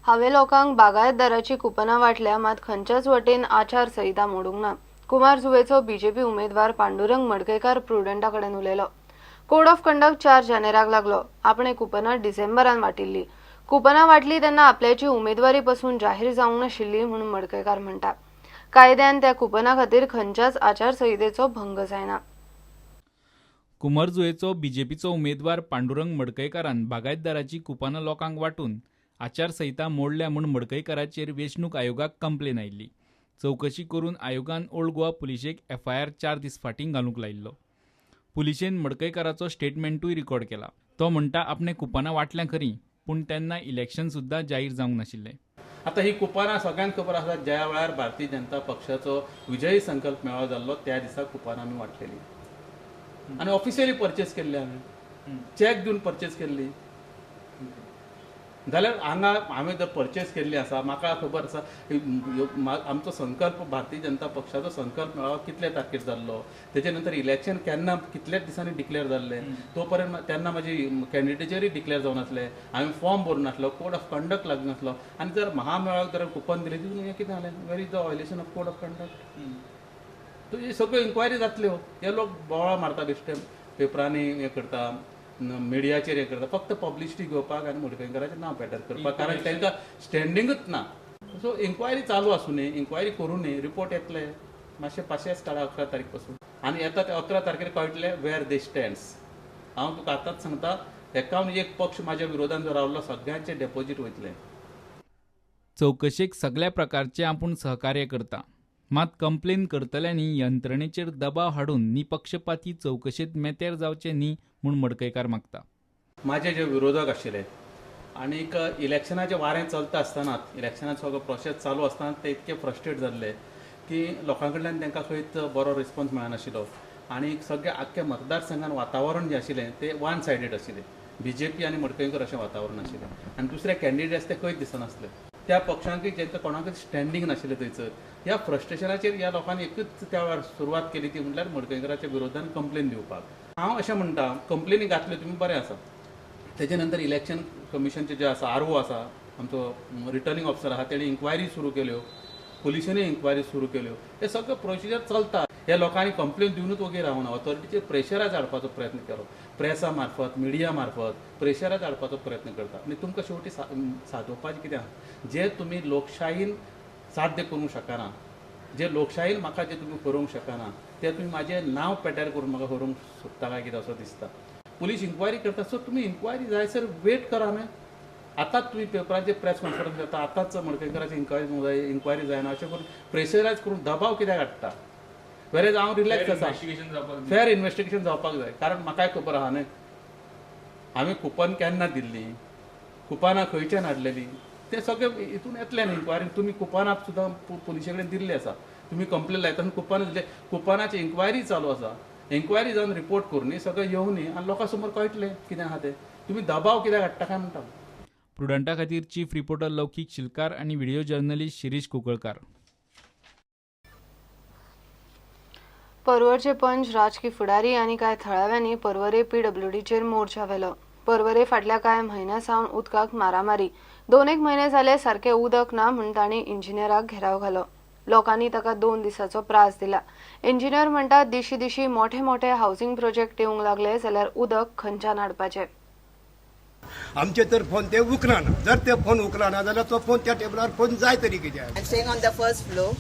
Have लोकांक बागायतदाराची कुपनां वाटल्या मात खंयच्याच वटेन आचारसंहिता मोडूंक ना। कुमारजुंवेचो बीजेपी उमेदवार पांडुरंग मडकयकार प्रुडंटा कडेन उलयलो। कोड ऑफ कंडक्ट 4 जानेराक लागलो। आपणे कुपनां डिसेंबरान वाटिल्ली। कुपनां वाटली तेन्ना आपल्याची उमेदवारी पासून जाहीर जावंक नाशिल्ली म्हणून मडकयकार म्हणटा। कायद्यान त्या कुपनां खातीर खंयच्याच आचारसंहितेचो भंग जायना। कुमारजुंवेचो बीजेपीचो उमेदवार पांडुरंग मडकयकारान बागायतदाराची कुपनां लोकांक वाटून आचारसंहिता मोडल्या म्हूण मडकयकाराचेर वेंचणूक आयोगाक कंप्लेन आयिल्ली। चवकशी करून आयोगान ओल्ड गोवा पुलिशेक FIR 4 दीस फाटीं घालूंक लायिल्लो। पुलिशेन मडकयकाराचो स्टेटमेंटूय रिकॉर्ड केला। तो म्हणटा आपणे कुपनां वाटल्या खरी, पूण तेन्ना इलेक्शन सुद्दां जाहीर जावंक नाशिल्लें। आता ही कुपनां सगळ्यांक खबर आसा, ज्या वेळार भारतीय जनता पक्षाचो विजयी संकल्प मेळावो जाल्लो त्या दिसा कुपनां आमी वाटलेली आनी ऑफिशियली परचेस केल्ली, आमी चॅक दिवन परचेस केल्ली। जाल्यार हांगा हांवें जर परचेस केल्ली आसा, म्हाका खबर आसा आमचो संकल्प भारतीय जनता पक्षाचो संकल्प मेळावो कितल्या तारखेर जाल्लो, तेजे नंतर इलेक्शन केन्ना कितल्याच दिसांनी डिक्लेअर जाल्लें, तो पर्यंत तेन्ना म्हाजी कॅन्डिडेचेरूय डिक्लेअर जावन नासलें, हांवें फॉर्म भरूं नासलो, कोड ऑफ कंडक्ट लागूं नासलो, आनी जर महामेळाव्याक जर कुपन दिलें तितून हें कितें जालें, where is the violation of code of conduct. तुजी सगळ्यो इन्क्वायरी जातल्यो। हे लोक बोवाळ मारता बेश्टे, पेपरांनी हें करता, मिडियाचेर हें करता, फक्त पब्लिसिटी घेवपाक आनी मडकयकाराचें नांव पेटर करपाक, कारण तांकां स्टँडिंगूच ना। सो इन्क्वायरी चालू आसूं न्ही, इन्क्वायरी करूं न्ही, रिपोर्ट येतले, मातशें पाशेंस काडा 11 तारीख पासून, आनी येता ते 11 तारखेर कळटलें वेर दे स्टँड्स। हांव तुका आतांच सांगता, एकावन एक पक्ष म्हाज्या विरोधान जर रावलो, सगळ्यांचे डेपॉझीट वयतलें। चवकशेक सगळ्या प्रकारचे आपूण सहकार्य करता, मात कंप्लेन करतल्यांनी यंत्रणेचेर दबाव हाडून निपक्षपाती चवकशेंत मेतेर जावचें न्ही म्हूण मडकयकार मागता। माझे जे विरोधक आशिल्ले आनीक इलेक्शनाचें वारें चलता आसतनाच, इलेक्शनाचो सगळो प्रोसेस चालू आसतना ते इतके फ्रस्ट्रेट जाल्ले की लोकां कडल्यान तांकां खंयच बरो रिस्पॉन्स मेळनाशिल्लो, आनी सगळे आख्ख्या मतदारसंघान वातावरण जें आशिल्लें तें वन सायडेड आशिल्लें। BJP आनी मडकयकर अशें वातावरण आशिल्लें, आनी दुसरे कॅन्डिडेट्स ते खंयच दिसनासले। त्या पक्षांकूय जेंका कोणाकूच स्टँडींग नाशिल्लें थंयसर। ह्या फ्रस्ट्रेशनाचेर ह्या लोकांनी एकूच त्या वेळार सुरवात केली, ती म्हणल्यार मडकयकाराच्या विरोधान कंप्लेन दिवपाक। हांव अशें म्हणटा, कंप्लेनी घातल्यो तुमी बरें आसा, तेजे नंतर इलेक्शन कमिशनचे जे आसा, RO आसा, आमचो रिटर्निंग ऑफिसर आसा, तेणी इन्क्वायरी सुरू केल्यो, पुलिशेनूय इन्क्वायरी सुरू केल्यो, हे सगळें प्रोसिजर चलता। ह्या लोकांनी कंप्लेन दिवनूच वगैरे रावना, ऑथॉरिटीचेर प्रेशरायज हाडपाचो प्रयत्न केलो, प्रेसा मार्फत, मिडिया मार्फत प्रेशरायज हाडपाचो प्रयत्न करता। आनी तुमकां शेवटी सादोवपाचें कितें आसा, जे तुमी लोकशायेन साध्य करूंक शकना, जे लोकशायेन म्हाका जे तुमी करूंक शकना, ते तुमी म्हाजें नांव पेड्यार करून म्हाका करूंक सोदता काय कितें असो दिसता। पुलीस इन्क्वायरी करता, सो तुमी इन्क्वायरी जायसर वेट करा न्हय। आतांच तुमी पेपराचेर प्रेस कॉन्फरन्स घेता, आतांच मडकयकाराची इन्क्वायरी जायना अशें करून प्रेशरायज करून दबाव कित्याक हाडटा। वेरेज हांव रिलॅक्स आसा, फेर इन्वेस्टिगेशन जावपाक जाय, कारण म्हाकाय खबर आहा न्हय, हांवें कुपन केन्ना दिल्लीं, कुपनां खंयच्यान हाडलेलीं, ते सगळें हितून येतलें न्ही इन्क्वायरी। तुमी कुपनां सुद्दां पुलिशे कडेन दिल्ली आसा, तुमी कंप्लेन लायता आनी कुपनां दिले, कुपनाची इन्क्वायरी चालू आसा, इन्क्वायरी जावन रिपोर्ट करून न्ही सगळें येवं न्ही, आनी लोकां समोर कळटलें कितें आहा तें। तुमी दबाव कित्याक हाडटा काय म्हणटा। प्रुडंटा खातीर चीफ रिपोर्टर लौकीक शिलकार आनी व्हिडिओ जर्नलिस्ट शिरीश कुंकळकार। पर्वरचे पंच, राजकी फुडारी आनी कांय थळाव्यांनी पर्वरे PWDचेर मोर्चा व्हेलो। पर्वरे फाटल्या कांय म्हयन्यां सावन उदकाक मारामारी, 2-1 म्हयने जाले सारकें उदक ना म्हूण तांणी इंजिनियराक घेराव घालो। लोकांनी ताका 2 दिसांचो प्रास दिला। इंजिनियर म्हणटा, दिशी दिशी मोठे मोठे हावसिंग प्रोजेक्ट येवंक लागले जाल्यार उदक खंयच्यान हाडपाचें। आमचे तर फोन ते उखला ना, जर ते फोन उखला ना जाल्यार तो फोन त्या टेबलार फोन जाय तरी कित्याक। I'm staying on the first floor,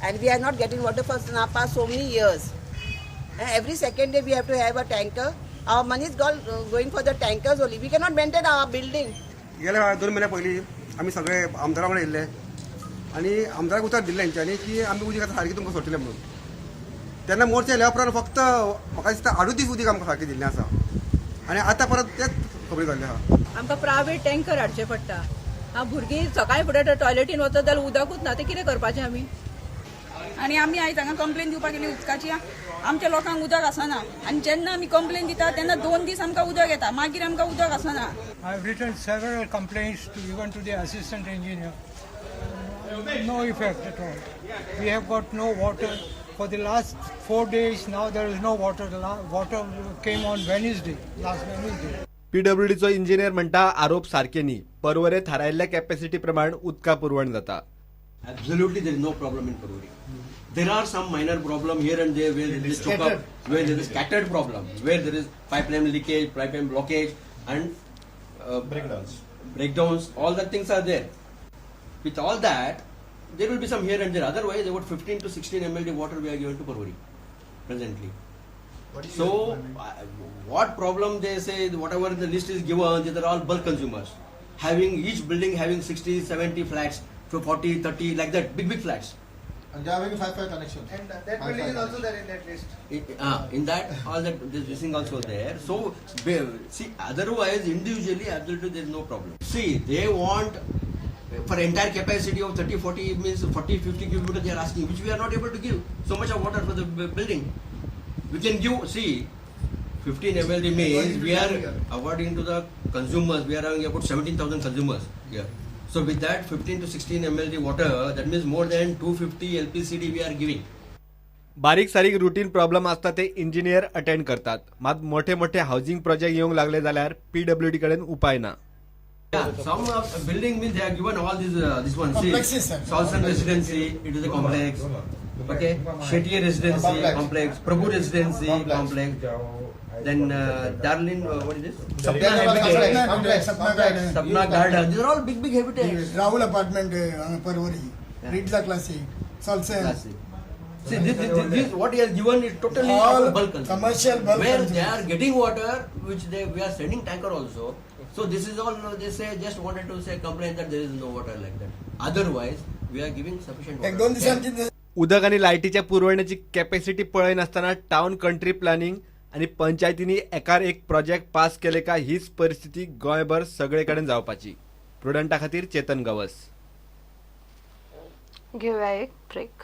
and we are not getting water for past so many years. Every second day we have to have a tanker. Our money is going for the tankers only. We cannot maintain our building. गेल्या 2 महिन्या पयलीं आमी सगळे आमदारा कडेन येयल्ले आनी आमदाराक उतर दिल्लें हेंच्यांनी की आमी उदीक आतां सारकी तुमकां सोडटले म्हणून। तेन्ना मोर्चा येल्या उपरांत फक्त म्हाका दिसता 8 दीस उदीक आमकां सारकें दिल्लें आसा, आनी आतां परत तेच खबरी जाल्लें आहा। आमकां प्रायवेट टँकर हाडचे पडटा। भुरगीं सकाळीं फुडें टॉयलेटीन वचत जाल्यार उदकूच ना, तें कितें करपाचें आमी। आनी आमी आयज हांगा कंप्लेन दिवपाक गेली उदकाची, आमच्या लोकांक उदक आसना, आनी जेन्ना आमी कंप्लेन दिता तेन्ना 2 दीस आमकां उदक येता, मागीर आमकां उदक आसना। I have written several complaints to even to the assistant engineer. No effect at all. We have got no water for the last 4 days. Now there is no water. The water came on Wednesday, last Wednesday. PWDचो engineer म्हणटा आरोप सारखे न्ही. परवरे थारायल्ल्या capacity प्रमाण उदका पुरवण जाता. Absolutely, there is no problem in Paruri. There are some minor problem here and there where there is choke up, where there is scattered problem, where there is pipeline leakage, pipeline blockage, and breakdowns. All the things are there. With all that, there will be some here and there. Otherwise, about 15 to 16 mld water we are given to Paruri presently. So, what problem they say? Whatever the list is given, these are all bulk consumers. Having each building having 60, 70 flats. So 40, 30, like that, big flats. And they are having 5 connections. And that building is also there in that list. In that, all that, this thing also there. So, see, otherwise, individually, absolutely there is no problem. See, they want, for entire capacity of 30, 40, means 40, 50 cubic meters they are asking, which we are not able to give. So much of water for the building. We can give, see, 15 mld means we are awarding to the consumers, we are having about 17,000 consumers here. So with that 15 to 16 mld water, that means more than 250 LPCD we are giving. बारीक सारीक routine problem असता ते engineer attend करतात. मात मोठे मोठे housing project येऊंक लागले जाल्यार PWD कडेन उपाय ना. Yeah, some building means they are given all this one. See, Salson Residency, it is a complex. Okay, Shettier Residency complex, Prabhu Residency complex. Then Darlin, what is this? Sapna Garden. These are all big habitats. Rahul apartment, Parwari, Ridla Classic, Salsen. See, this what he has given is totally all bulk commercial bulk where consumption. they are getting water, which we are sending tanker also. So this is all they say. Just wanted to say complain that there is no water like that. Otherwise, we are giving sufficient water. 1-2 दिवसांची उदक आणि लायटीच्या पुरवण्याची capacity पळयनासतना town country planning आणि पंचायतींनी एकार एक project pass केले का हीच परिस्थिती गोंयभर सगळे कडेन जावपाची. प्रुडंटा खातीर चेतन गवस. घेऊया एक ब्रेक.